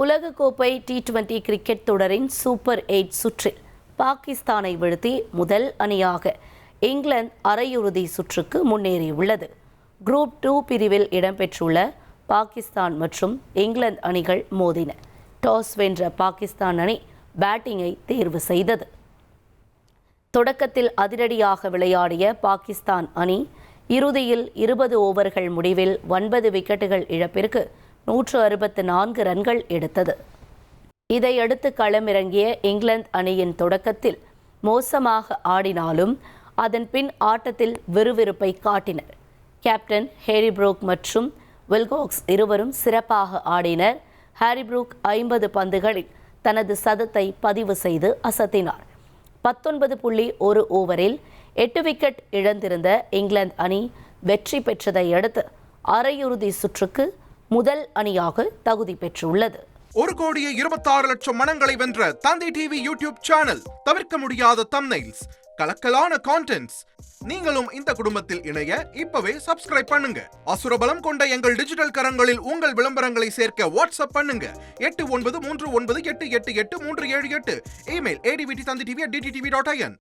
உலகக்கோப்பை T20 cricket தொடரின் super 8 சுற்றில் பாகிஸ்தானை வீழ்த்தி முதல் அணியாக இங்கிலாந்து அரையிறுதி சுற்றுக்கு முன்னேறியுள்ளது. குரூப் 2 பிரிவில் இடம்பெற்றுள்ள பாகிஸ்தான் மற்றும் இங்கிலாந்து அணிகள் மோதின. டாஸ் வென்ற பாகிஸ்தான் அணி பேட்டிங்கை தேர்வு செய்தது. தொடக்கத்தில் அதிரடியாக விளையாடிய பாகிஸ்தான் அணி இறுதியில் 20 ஓவர்கள் முடிவில் 9 விக்கெட்டுகள் இழப்பிற்கு 164 ரன்கள் எடுத்தது. இதையடுத்து களமிறங்கிய இங்கிலாந்து அணியின் தொடக்கத்தில் மோசமாக ஆடினாலும் அதன் பின் ஆட்டத்தில் விறுவிறுப்பை காட்டினர். கேப்டன் ஹேரி புரூக் மற்றும் வில்காக்ஸ் இருவரும் சிறப்பாக ஆடினர். ஹேரி புரூக் 50 பந்துகளில் தனது சதத்தை பதிவு செய்து அசத்தினார். 19.1 ஓவரில் 8 விக்கெட் இழந்திருந்த இங்கிலாந்து அணி வெற்றி பெற்றதை அடுத்து அரையிறுதி சுற்றுக்கு முதல் அணியாக தகுதி பெற்றுள்ளது. 1,26,00,000 மனங்களை வென்ற தந்தி டிவி யூடியூப் சேனல். தவிர்க்க முடியாத தம்ப்நெயில்ஸ், கலக்கலான கான்டென்ட்ஸ். நீங்களும் இந்த குடும்பத்தில் இணைய இப்பவே சப்ஸ்கிரைப் பண்ணுங்க. அசுரபலம் கொண்ட எங்கள் டிஜிட்டல் கரங்களில் உங்கள் விளம்பரங்களை சேர்க்க வாட்ஸ்அப் பண்ணுங்க. 8939888378. Email advttv@dttv.in.